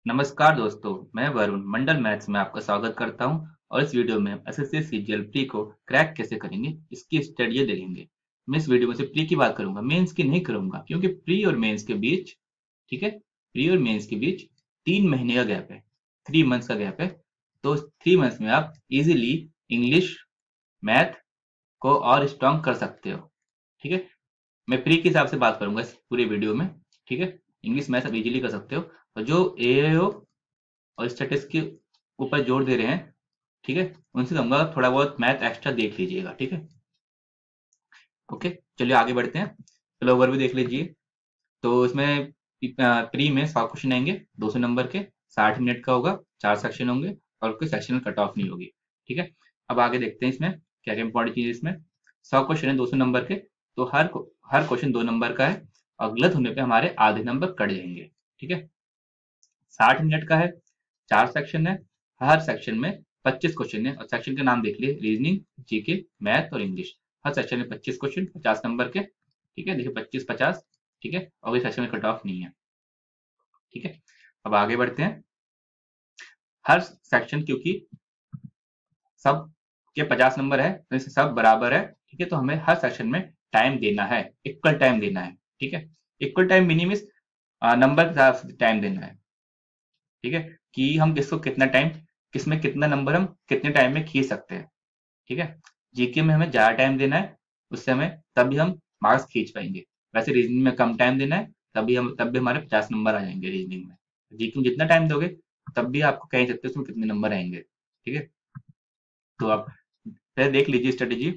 नमस्कार दोस्तों, मैं वरुण मंडल मैथ्स में आपका स्वागत करता हूं और इस वीडियो में हम एसएससी सीजीएल प्री को क्रैक कैसे करेंगे इसकी स्टडी देखेंगे। मैं इस वीडियो में से प्री की बात करूंगा, मेंस की नहीं करूंगा क्योंकि प्री और मेंस के बीच, ठीक है, प्री और मेंस के बीच 3 महीने का गैप है, 3 मंथ्स का गैप है। तो 3 मंथ्स में आप इजीली इंग्लिश, मैथ को और स्ट्रॉन्ग कर सकते हो। ठीक है, मैं प्री के हिसाब से बात करूंगा इस पूरे वीडियो में। ठीक है, इंग्लिश मैथ आप इजीली कर सकते हो। और जो एओ और स्टेटस के ऊपर जोर दे रहे हैं, ठीक है, उनसे कहूंगा थोड़ा बहुत मैथ एक्स्ट्रा देख लीजिएगा। ठीक है, ओके, चलिए आगे बढ़ते हैं। चलो ओवर भी देख लीजिए। तो इसमें प्री में 100 क्वेश्चन आएंगे, 200 नंबर के, 60 मिनट का होगा, 4 सेक्शन होंगे और कोई सेक्शनल कट ऑफ नहीं होगी। ठीक है, अब आगे देखते हैं इसमें क्या क्या इंपॉर्टेंट चीज है। इसमें 100 क्वेश्चन है, 200 नंबर के, तो हर क्वेश्चन 2 नंबर का है और गलत होने पे हमारे आधे नंबर कट जाएंगे। ठीक है, 60 मिनट का है, 4 सेक्शन है, हर सेक्शन में 25 क्वेश्चन है और सेक्शन का नाम देख लिए, रीजनिंग, जीके, मैथ और इंग्लिश। हर सेक्शन में 25 क्वेश्चन, 50 नंबर के। ठीक है, देखिए 25-50। ठीक है, और इस सेक्शन में कट ऑफ नहीं है। ठीक है, अब आगे बढ़ते हैं। हर सेक्शन, क्योंकि सब के 50 नंबर है तो इससे सब बराबर है। ठीक है, तो हमें हर सेक्शन में टाइम देना है, इक्वल टाइम देना है। ठीक है, इक्वल टाइम मीनिंग नंबर के हिसाब से टाइम देना है। ठीक है, कि हम किसको कितना टाइम, किसमें कितना नंबर हम कितने टाइम में खींच सकते हैं। ठीक है, जीके में हमें ज्यादा टाइम देना है, उससे हमें तभी हम मार्क्स खींच पाएंगे। वैसे रीजनिंग में कम टाइम देना है, तब भी हमारे 50 नंबर आ जाएंगे रीजनिंग में। जीके में जितना टाइम दोगे तब भी आपको कह नहीं सकते उसमें कितने नंबर आएंगे। ठीक है, तो आप पहले देख लीजिए स्ट्रेटेजी।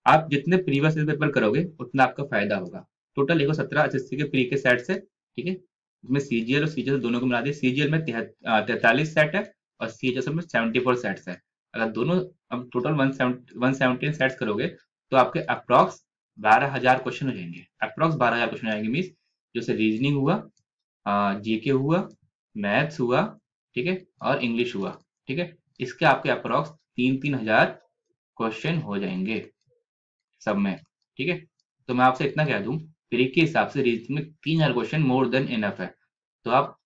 आप जितने प्रीवियस पेपर करोगे उतना आपका फायदा होगा। टोटल देखो 17 एसएससी के प्री के सेट से। ठीक है, इसमें सीजीएल और सीजीएल दोनों को मिला दिए। सीजीएल में 43 सेट है और सीएचएस में 74 सेट्स है। अगर दोनों अब टोटल 117 सेट्स करोगे तो आपके अप्रॉक्स 12,000 क्वेश्चन हो जाएंगे। अप्रॉक्स 12,000 क्वेश्चन आएंगे, मीन्स जैसे रीजनिंग हुआ, जीके हुआ, मैथ्स हुआ, ठीक है, और इंग्लिश हुआ। ठीक है, इसके आपके अप्रॉक्स 3-3 हजार क्वेश्चन हो जाएंगे सब में। ठीक है, तो मैं आपसे इतना कह दूं, प्री के हिसाब से रीजनिंग में 3,000 क्वेश्चन मोर देन इनफ है। तो आप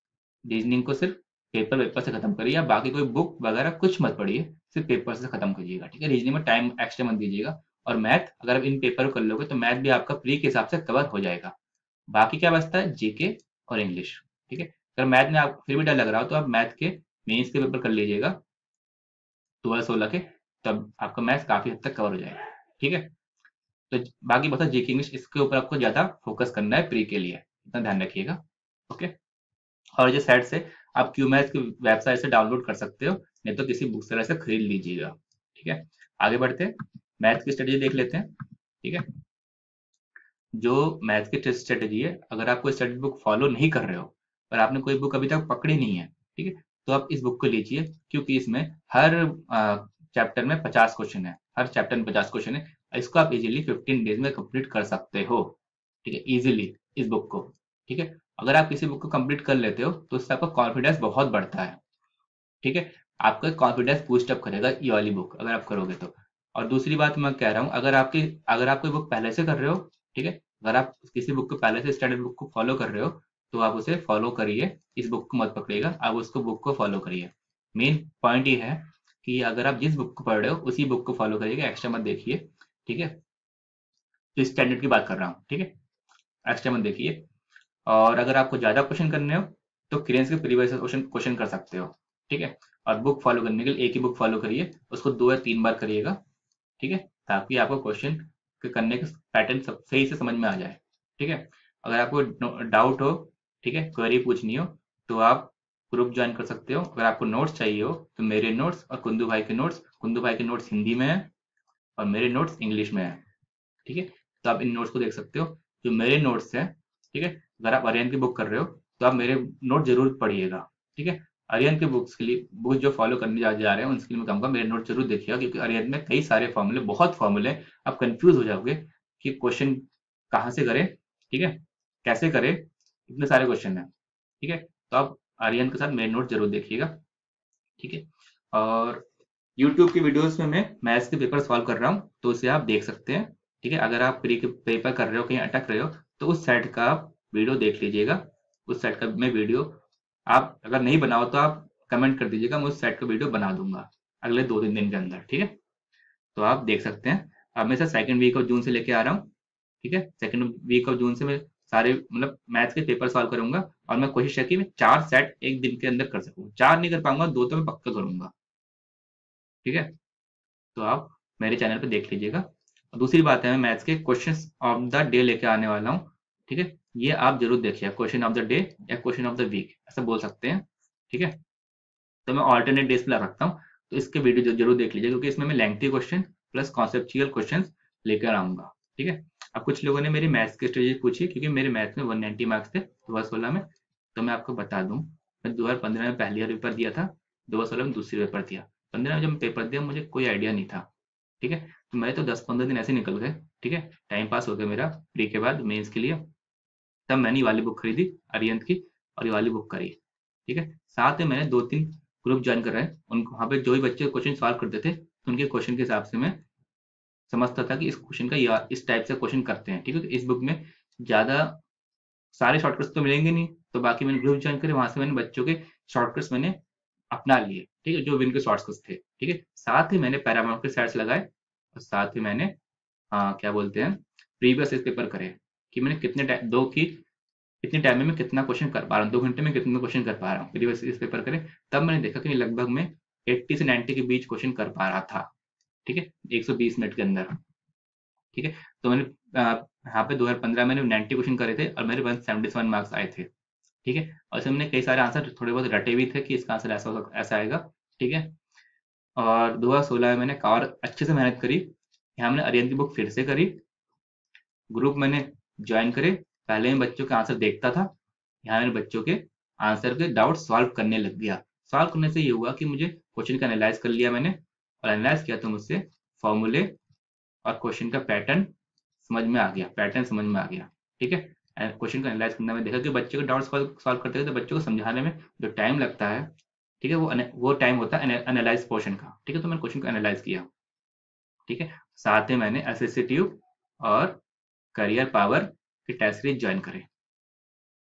रीजनिंग को सिर्फ पेपर वेपर से खत्म करिए, या बाकी कोई बुक वगैरह कुछ मत पढ़िए, सिर्फ पेपर से खत्म करिएगा। ठीक है, रीजनिंग में टाइम एक्स्ट्रा मत दीजिएगा। और मैथ अगर आप इन पेपर को कर लोगे तो मैथ भी आपका प्री के हिसाब से कवर हो जाएगा। बाकी क्या बचता है, जीके और इंग्लिश। ठीक है, अगर मैथ में आपको फिर भी डर लग रहा हो तो आप मैथ के मेंस के पेपर कर लीजिएगा 12-16 के, तब आपका मैथ काफी हद तक कवर हो जाएगा। ठीक है, तो बाकी बता जीके इंग्लिश, इसके ऊपर आपको ज्यादा फोकस करना है प्री के लिए, इतना ध्यान रखिएगा। ओके, और जो सेट से आप क्यूमैथ की वेबसाइट से डाउनलोड कर सकते हो, नहीं तो किसी बुक सेलर से खरीद लीजिएगा। ठीक है, आगे बढ़ते हैं, मैथ की स्ट्रेटेजी देख लेते हैं। ठीक है, जो मैथ की स्ट्रेटेजी है, अगर आप कोई स्टडी बुक फॉलो नहीं कर रहे हो और आपने कोई बुक अभी तक पकड़ी नहीं है, ठीक है, तो आप इस बुक को लीजिए, क्योंकि इसमें हर चैप्टर में 50 क्वेश्चन है, हर चैप्टर में 50 क्वेश्चन है। इसको आप इजीली 15 डेज में कंप्लीट कर सकते हो। ठीक है, इजीली इस बुक को। ठीक है, अगर आप किसी बुक को कंप्लीट कर लेते हो तो उससे आपका कॉन्फिडेंस बहुत बढ़ता है। ठीक है, आपका कॉन्फिडेंस बूस्ट अप करेगा ये वाली बुक अगर आप करोगे तो। और दूसरी बात मैं कह रहा हूँ, अगर आप कोई बुक पहले से कर रहे हो, ठीक है, अगर आप किसी बुक को पहले से स्टडी बुक को फॉलो कर रहे हो तो आप उसे फॉलो करिए, इस बुक को मत पकड़िएगा, आप उसको बुक को फॉलो करिए। मेन पॉइंट ये है कि अगर आप जिस बुक को पढ़ रहे हो उसी बुक को फॉलो करिएगा, एक्स्ट्रा मत देखिए। ठीक है, तो स्टैंडर्ड की बात कर रहा हूँ। ठीक है, एक्स्ट्रा मत देखिए। और अगर आपको ज्यादा क्वेश्चन करने हो तो क्रेन्स के प्रीवियस क्वेश्चन क्वेश्चन कर सकते हो। ठीक है, और बुक फॉलो करने के लिए एक ही बुक फॉलो करिए, उसको 2 या 3 बार करिएगा। ठीक है, ताकि आपको क्वेश्चन के करने का पैटर्न सब सही से समझ में आ जाए। ठीक है, अगर आपको डाउट हो, ठीक है, क्वेरी पूछनी हो, तो आप ग्रुप ज्वाइन कर सकते हो। अगर आपको नोट्स चाहिए हो तो मेरे नोट्स और कुंदू भाई के नोट्स हिंदी में है और मेरे नोट्स इंग्लिश में है। ठीक है, तो आप इन नोट्स को देख सकते हो। जो मेरे नोट्स हैं, ठीक है, अगर आप आर्यन की बुक कर रहे हो तो आप मेरे नोट जरूर पढ़िएगा। ठीक है, आर्यन के बुक्स के लिए, बुक जो फॉलो करने जा रहे हैं उनके लिए मैं कहूँगा मेरे नोट जरूर देखिएगा, क्योंकि आर्यन में कई सारे फॉर्मूले, बहुत फॉर्मूले, आप कंफ्यूज हो जाओगे कि क्वेश्चन कहाँ से करें। ठीक है, कैसे करें, इतने सारे क्वेश्चन है। ठीक है, तो आप आर्यन के साथ मेरे नोट जरूर देखिएगा। ठीक है, और यूट्यूब की वीडियोस में मैं मैथ्स के पेपर सॉल्व कर रहा हूँ तो उसे आप देख सकते हैं। ठीक है, अगर आप प्री के पेपर कर रहे हो, कहीं अटक रहे हो, तो उस सेट का आप वीडियो देख लीजिएगा। उस सेट का मैं वीडियो आप अगर नहीं बनाओ तो आप कमेंट कर दीजिएगा, मैं उस सेट का वीडियो बना दूंगा अगले 2-3 दिन के अंदर, ठीक है। तो आप देख सकते हैं, अब मैं sir second week of June से लेके आ रहा हूँ, ठीक है। सेकंड वीक ऑफ जून से मैं सारे मतलब मैथ्स के पेपर सॉल्व करूंगा, और मैं कोशिश है कि मैं 4 सेट एक दिन के अंदर कर सकूँ। 4 नहीं कर पाऊंगा, 2 तो मैं पक्का करूंगा, ठीक है। तो आप मेरे चैनल पे देख लीजिएगा। और दूसरी बात है, मैं मैथ्स के क्वेश्चंस ऑफ द डे लेके आने वाला हूँ, ठीक है। ये आप जरूर देखिए, क्वेश्चन ऑफ द डे या क्वेश्चन ऑफ द वीक ऐसा बोल सकते हैं, ठीक है। तो मैं ऑल्टरनेट डेज पे ला सकता हूँ, तो इसके वीडियो जरूर देख लीजिए, क्योंकि इसमें मैं lengthy question plus conceptual question लेकर आऊंगा, ठीक है। अब कुछ लोगों ने मेरी मैथ्स की स्ट्रेटेजी पूछी, क्योंकि मेरे मैथ्स में 190 मार्क्स थे 2016 में। तो मैं आपको बता दूं, मैं 2015 में पहली बार पेपर दिया था, 2016 में दूसरी पेपर दिया। 15 में जब मैं पेपर दिया मुझे कोई आइडिया नहीं था, ठीक है। तो मेरे तो 10-15 दिन ऐसे निकल गए, ठीक है, टाइम पास हो गया मेरा प्री के बाद मेंस के लिए। तब मैंने ये वाली बुक खरीदी अरिहंत की, और ये वाली बुक करी, ठीक है। साथ में मैंने 2-3 ग्रुप ज्वाइन कर रहे हैं, उनको वहाँ पे जो भी बच्चे क्वेश्चन सॉल्व करते थे, तो उनके क्वेश्चन के हिसाब से मैं समझता था कि इस क्वेश्चन का या इस टाइप से क्वेश्चन करते हैं, ठीक है। तो इस बुक में ज़्यादा सारे शॉर्टकट्स तो मिलेंगे नहीं, तो बाकी मैंने ग्रुप ज्वाइन करे, वहां से मैंने बच्चों के शॉर्टकट्स मैंने अपना लिए, ठीक है, जो भी इनके शॉर्टकट्स थे, ठीक है। साथ ही मैंने पैरामीटर सेट्स लगाए, और साथ ही मैंने क्या बोलते हैं, प्रीवियस पेपर करे, कि मैंने कितने टाइम दो की कितने टाइम में मैं कितना क्वेश्चन कर पा रहा हूँ, 2 घंटे में कितना क्वेश्चन कर पा रहा हूँ प्रीवियस इस पेपर करें। तब मैंने देखा कि लगभग मैं 80 से 90 के बीच क्वेश्चन कर पा रहा था, ठीक है, 120 मिनट के अंदर, ठीक है। तो मैंने यहाँ पे 2015 मैंने 90 क्वेश्चन करे थे, और मेरे 177 मार्क्स आए थे, ठीक है। और इसमें मैंने कई सारे आंसर थोड़े बहुत रटे भी थे कि इसका आंसर ऐसा होगा, ऐसा आएगा, ठीक है। और 2016 में मैंने और अच्छे से मेहनत करी, यहाँ मैंने अरिहंत की बुक फिर से करी, ग्रुप मैंने ज्वाइन करे। पहले मैं बच्चों के आंसर देखता था, यहाँ मैंने बच्चों के आंसर के डाउट सॉल्व करने लग गया। सॉल्व करने से ये हुआ कि मुझे क्वेश्चन का एनालाइज कर लिया मैंने, और एनालाइज किया तो मुझसे फॉर्मूले और क्वेश्चन का पैटर्न समझ में आ गया, पैटर्न समझ में आ गया, ठीक है। क्वेश्चन का एनालाइज करना, में देखा कि बच्चे को डाउट सॉल्व करते हैं तो बच्चों को समझाने में जो टाइम लगता है, ठीक है, वो टाइम होता है एनालाइज पोर्शन का, ठीक है। तो मैंने क्वेश्चन को एनालाइज किया, ठीक है। साथ ही मैंने एसएससी ट्यूब और करियर पावर के टेस्ट सीरीज ज्वाइन करे,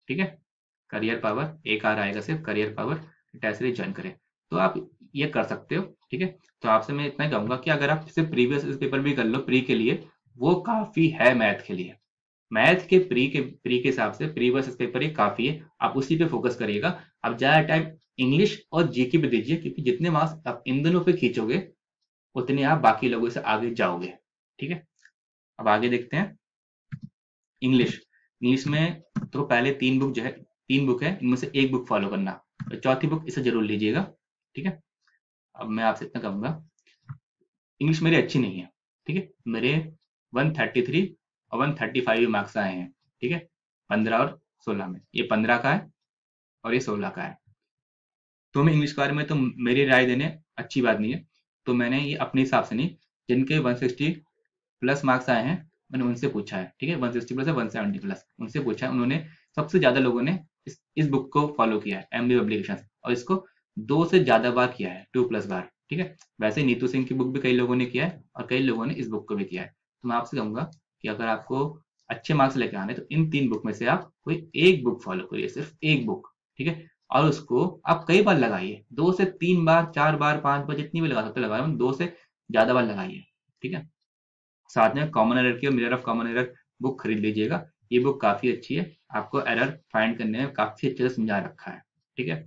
ठीक है। करियर पावर एक आ आएगा, सिर्फ career power test series join करें, तो आप ये कर सकते हो, ठीक है। तो आपसे मैं इतना ही कहूंगा कि अगर आप सिर्फ प्रीवियस पेपर भी कर लो प्री के लिए, वो काफी है मैथ के लिए। मैथ के प्री के हिसाब से प्रीवियस पेपर ही काफी है, आप उसी पे फोकस करिएगा। आप ज्यादा टाइम इंग्लिश और जीके पे दीजिए, क्योंकि जितने मार्क्स आप इन दोनों पे खींचोगे, उतने आप बाकी लोगों से आगे जाओगे, ठीक है। अब आगे देखते हैं इंग्लिश। इंग्लिश में तो पहले 3 बुक जो है, 3 बुक है, इनमें से एक बुक फॉलो करना, तो चौथी बुक इसे जरूर लीजिएगा, ठीक है। अब मैं आपसे इतना कहूंगा, इंग्लिश मेरी अच्छी नहीं है, ठीक है। मेरे 133 और 135 मार्क्स आए हैं, ठीक है, 15 और 16 में। ये 15 का है और ये 16 का है। तो मैं इंग्लिश के बारे में तो मेरी राय देने अच्छी बात नहीं है, तो मैंने ये अपने हिसाब से नहीं, जिनके 160 प्लस मार्क्स आए हैं मैंने उनसे पूछा है, ठीक है, 160 प्लस या 170 प्लस, उनसे पूछा है। उन्होंने सबसे ज्यादा लोगों ने इस बुक को फॉलो किया है, एमबी पब्लिकेशन, और इसको 2 से ज्यादा बार किया है, 2+ बार, ठीक है। वैसे नीतू सिंह की बुक भी कई लोगों ने किया है, और कई लोगों ने इस बुक को भी किया है। तो मैं आपसे कहूंगा कि अगर आपको अच्छे मार्क्स लेके आने, तो इन 3 बुक में से आप कोई एक बुक फॉलो करिए, सिर्फ एक बुक, ठीक है। और उसको आप कई बार लगाइए, 2 से 3 बार, 4 बार, 5 बार, जितनी भी लगा सकते लगाए, 2 से ज्यादा बार लगाइए, ठीक है। साथ में कॉमन एरर की mirror of common error book खरीद लीजिएगा, ये बुक काफी अच्छी है, आपको एरर फाइंड करने में काफी अच्छे से समझा रखा है, ठीक है।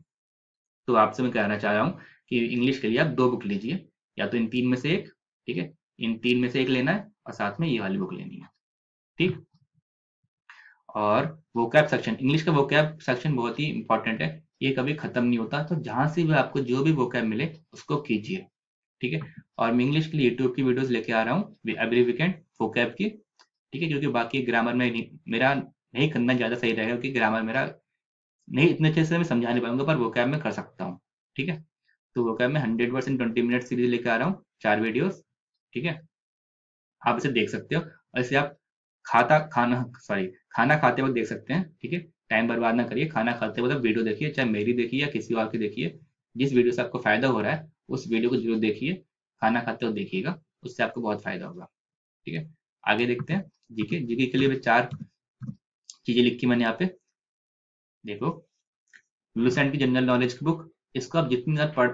तो आपसे मैं कहना चाह रहा हूँ कि इंग्लिश के लिए आप 2 बुक लीजिए, या तो इन 3 में से एक, ठीक है, इन 3 में से एक लेना है, और साथ में ये वाली बुक लेनी है, ठीक। और वोकैब सेक्शन, इंग्लिश का वोकैब सेक्शन बहुत ही इंपॉर्टेंट है, ये कभी खत्म नहीं होता, तो जहां से भी आपको जो भी वोकैब मिले उसको कीजिए, ठीक है। और मैं इंग्लिश के लिए यूट्यूब की वीडियोस लेके आ रहा हूँ एवरी वीकेंड वोकैब की, ठीक है, क्योंकि बाकी ग्रामर में नहीं, मेरा नहीं करना ज़्यादा सही रहेगा, क्योंकि ग्रामर मेरा नहीं इतने अच्छे से मैं समझा नहीं पाऊंगा, पर वोकैब में कर सकता हूँ, ठीक है। तो वोकैब में 100% 20 मिनट सीरीज लेकर आ रहा हूँ, 4 वीडियोस, ठीक है। आप इसे देख सकते हो, और इसे आप खाना खाते वक्त देख सकते हैं, ठीक है। टाइम बर्बाद ना करिए, खाना खाते वक्त वीडियो देखिए, चाहे मेरी देखिए या किसी और की देखिए, जिस वीडियो से आपको फायदा हो रहा है उस वीडियो को जरूर देखिए, खाना खाते वक्त देखिएगा, उससे आपको बहुत फायदा होगा, ठीक है। आगे देखते हैं जीके। जीके के लिए 4 चीजें लिखी मैंने यहाँ पे, देखो। लुसेंट की जनरल नॉलेज की बुक, इसको आप जितनी ज़्यादा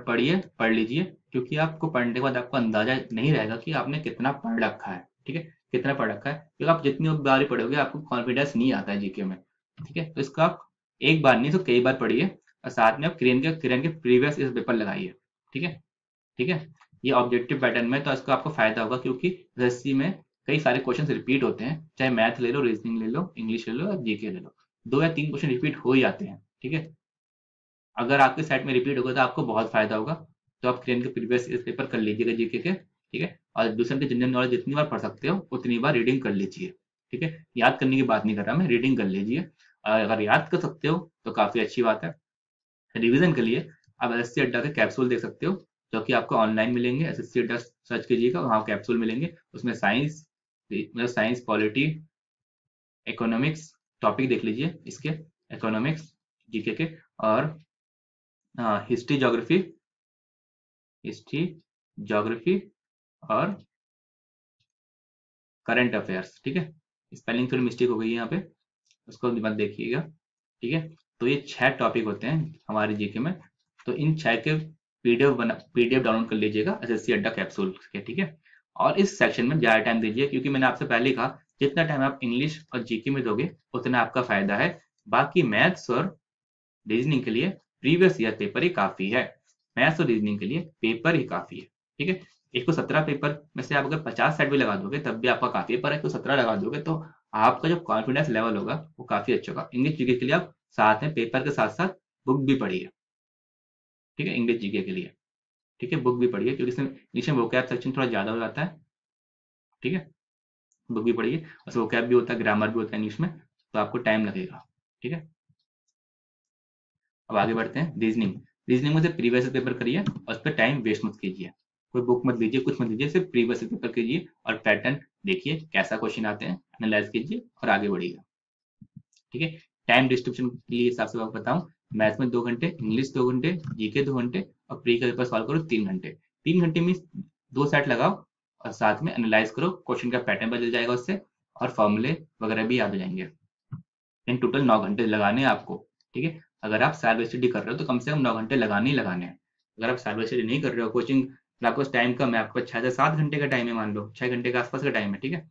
पढ़ लीजिए, क्योंकि आपको पढ़ने के बाद आपको अंदाजा नहीं रहेगा कि आपने कितना पढ़ रखा है। ठीक है, कितना पढ़ रखा है, क्योंकि आप जितनी बार पढ़ोगे आपको कॉन्फिडेंस नहीं आता है जीके में। ठीक है, तो इसको आप एक बार नहीं तो कई बार पढ़िए, और साथ में आप किरण के प्रीवियस इस पेपर लगाइए। ठीक है, ठीक है, ये ऑब्जेक्टिव पैटर्न में, तो इसका आपको फायदा होगा, क्योंकि एसएससी में कई सारे क्वेश्चन रिपीट होते हैं, चाहे मैथ ले लो, रीजनिंग ले लो, इंग्लिश ले लो, जीके ले लो, 2 या 3 क्वेश्चन रिपीट हो ही जाते हैं। ठीक है, अगर आपके सेट में रिपीट होगा तो आपको बहुत फायदा होगा। तो आप क्रेन के प्रीवियस पेपर कर लीजिएगा जीके के। ठीक है, और दूसरे के जनरल नॉलेज जितनी बार पढ़ सकते हो उतनी बार रीडिंग कर लीजिए। ठीक है, याद करने की बात नहीं कर रहा मैं, रीडिंग कर लीजिए। और अगर याद कर सकते हो तो काफी अच्छी बात है। रिवीजन के लिए आप एसएससी अड्डा के कैप्सूल देख सकते हो, जो कि आपको ऑनलाइन मिलेंगे। एसएससी अड्डा सर्च कीजिएगा, वहाँ कैप्सूल मिलेंगे। उसमें साइंस, मतलब साइंस, पॉलिटी, इकोनॉमिक्स टॉपिक देख लीजिए इसके, इकोनॉमिक्स जीके के, और हिस्ट्री, ज्योग्राफी, हिस्ट्री, ज्योग्राफी और करंट अफेयर्स। ठीक है, स्पेलिंग थोड़ी मिस्टेक हो गई है यहाँ पे, उसको मत देखिएगा। ठीक है, तो ये 6 टॉपिक होते हैं हमारे जीके में। तो इन 6 के पीडीएफ डाउनलोड कर लीजिएगा एसएससी अड्डा कैप्सूल के। ठीक है, और इस सेक्शन में ज़्यादा टाइम दीजिए, क्योंकि मैंने आपसे पहले ही कहा जितना टाइम आप इंग्लिश और जीके में दोगे उतना आपका फायदा है। बाकी मैथ्स और रीजनिंग के लिए प्रीवियस ईयर पेपर ही काफी है। मैथ्स और रीजनिंग के लिए पेपर ही काफी है। ठीक है, 117 पेपर में से आप अगर 50 सेट भी लगा दोगे तब भी आपका काफी है, पर 117 लगा दोगे तो आपका जो कॉन्फिडेंस लेवल होगा वो काफी अच्छा होगा। इंग्लिश जीके के लिए आप साथ में पेपर के साथ साथ बुक भी पढ़िए। ठीक है, इंग्लिश जीके के लिए, ठीक है, बुक भी पढ़िए, क्योंकि इसमें इंग्लिश में वोकैब सेक्शन थोड़ा ज्यादा हो जाता है। ठीक है, बुक भी पढ़िए, और वोकैब भी होता है, ग्रामर भी होता है इंग्लिश में, तो आपको टाइम लगेगा। ठीक है, अब आगे बढ़ते हैं। रीजनिंग, रीजनिंग में से प्रीवियस पेपर करिए और उस पर टाइम वेस्ट मत कीजिए। कोई बुक मत लीजिए, कुछ मत लीजिए, सिर्फ प्रीवियस पेपर कीजिए और पैटर्न देखिए कैसा क्वेश्चन आते हैं, एनालाइज कीजिए और आगे बढ़िए। ठीक है, टाइम डिस्ट्रीब्यूशन के लिए हिसाब से मैं बताऊं, मैथ में 2 घंटे, इंग्लिश 2 घंटे, जीके 2 घंटे, और प्री का पेपर सॉल्व करो 3 घंटे। 3 घंटे में 2 सेट लगाओ और साथ में एनालाइज करो, क्वेश्चन का पैटर्न बदल जाएगा उससे, और फॉर्मूले वगैरह भी याद हो जाएंगे। इन टोटल 9 घंटे लगाने हैं आपको। ठीक है, अगर आप सेल्फ स्टडी कर रहे हो तो कम से कम 9 घंटे लगाने ही लगाने हैं। अगर आप सेल्फ स्टडी नहीं कर रहे हो, कोचिंग, आपके पास टाइम कम है, आपके पास 6 से 7 घंटे का टाइम है, मान लो 6 घंटे के आसपास का टाइम है, ठीक है,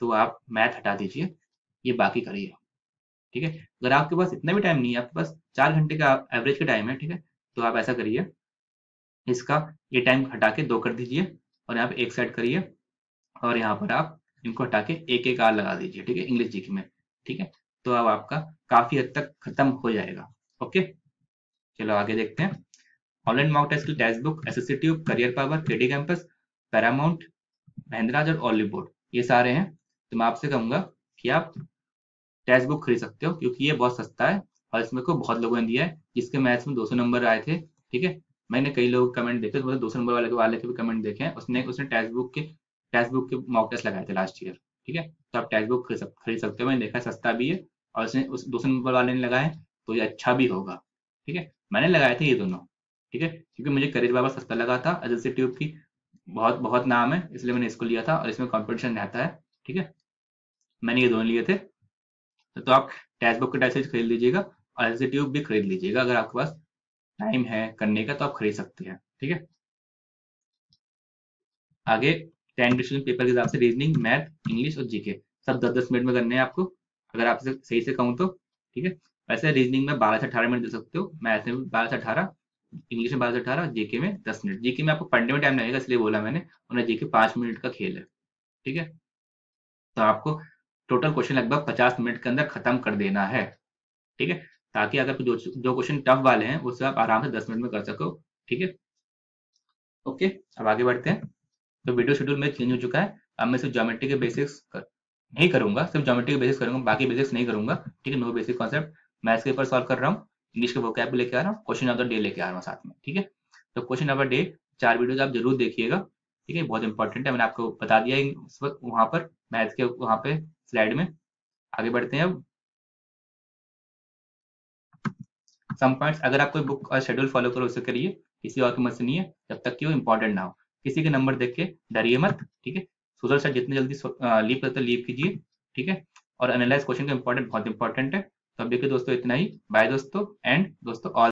तो आप मैथ हटा दीजिए, ये बाकी करिए। ठीक है, अगर आपके पास इतना भी टाइम नहीं है, आपके पास 4 घंटे का एवरेज का टाइम है, ठीक है, तो आप ऐसा करिए, इसका ये टाइम हटा के 2 कर दीजिए, और यहाँ पे एक सेट करिए, और यहाँ पर आप इनको हटा के एक एक आर लगा दीजिए। ठीक है, इंग्लिश जीके में। ठीक है, तो अब आपका काफी हद तक खत्म हो जाएगा। ओके, चलो आगे देखते हैं। ऑनलाइन मॉक टेस्ट की text book, SSC tube, career power, KD campus, Paramount, Mahendraraj और ऑलिव बोर्ड, ये सारे हैं। तो मैं आपसे कहूंगा कि आप टेक्स्ट बुक खरीद सकते हो, क्योंकि ये बहुत सस्ता है, और इसमें को बहुत लोगों ने दिया है, जिसके मैथ्स में 200 नंबर आए थे। ठीक है, मैंने कई लोग कमेंट देखे, मतलब 200 नंबर वाले के भी कमेंट देखे हैं, उसने उसने टेक्स्ट बुक के मॉक टेस्ट लगाए थे लास्ट ईयर। ठीक है, तो आप टेक्स्ट बुक खरीद सकते हो, मैंने देखा सस्ता भी है, और उसने उस 200 नंबर वाले ने लगाए, तो ये अच्छा भी होगा। ठीक है, मैंने लगाए थे ये दोनों। ठीक है, क्योंकि मुझे करियर बाबा सस्ता लगा था, एसएससी ट्यूब की बहुत बहुत नाम है, इसलिए मैंने इसको लिया था, और इसमें कंपटीशन रहता है। ठीक है, मैंने ये दोनों लिए थे। तो आप टेक्स्ट बुक का टेक्स्ट खरीद लीजिएगा, और एसएससी ट्यूब भी खरीद लीजिएगा, अगर आपके पास टाइम है करने का तो आप खरीद सकते हैं। ठीक है, आगे 10 डिस्ट्रीब्यूशन पेपर के हिसाब से रीजनिंग, मैथ, इंग्लिश और जीके सब 10-10 मिनट में करने हैं आपको, अगर आप सही से कहूँ तो। ठीक है, वैसे रीजनिंग में 12 से 18 मिनट दे सकते हो, मैथ में 12 से 18, इंग्लिश में 12 से 18, जीके में 10 मिनट। जीके में आपको पढ़ने में टाइम लगेगा, इसलिए बोला मैंने, और जीके 5 मिनट का खेल है। ठीक है, तो आपको टोटल क्वेश्चन लगभग 50 मिनट के अंदर खत्म कर देना है। ठीक है, ताकि अगर जो जो क्वेश्चन टफ वाले हैं उससे आप आराम से 10 मिनट में कर सको। ठीक है, ओके, अब आगे बढ़ते हैं। तो वीडियो शेड्यूल में चेंज हो चुका है, अब मैं सिर्फ ज्योमेट्री के बेसिक्स नहीं करूंगा, सिर्फ ज्योमेट्री के बेसिक्स करूंगा, बाकी बेसिक्स नहीं करूंगा। ठीक है, नो बेसिक कॉन्सेप्ट, मैथ्स के ऊपर सॉल्व कर रहा हूँ, इंग्लिश के वोकैब भी लेके आ रहा हूँ, क्वेश्चन ऑफ द डे लेके आ रहा हूँ साथ में। ठीक है, तो question of the day 4 videos आप जरूर देखिएगा। ठीक है, बहुत इंपॉर्टेंट है, मैंने आपको बता दिया है इस वक्त वहां पर, मैथ्स के वहां पे स्लाइड में। आगे बढ़ते हैं अब। सम पॉइंट्स, अगर आप कोई बुक और शेड्यूल फॉलो करो उसे करिए, किसी और की मत सुनिए जब तक कि वो इंपॉर्टेंट ना हो। किसी के नंबर देख के डरिए मत। ठीक है, सोशल साइट जितनी जल्दी लीव करते लीव कीजिए। ठीक है, और एनालाइज क्वेश्चन का इंपॉर्टेंट, बहुत इंपॉर्टेंट है। तो अभी के दोस्तों इतना ही, बाय दोस्तों, एंड दोस्तों ऑल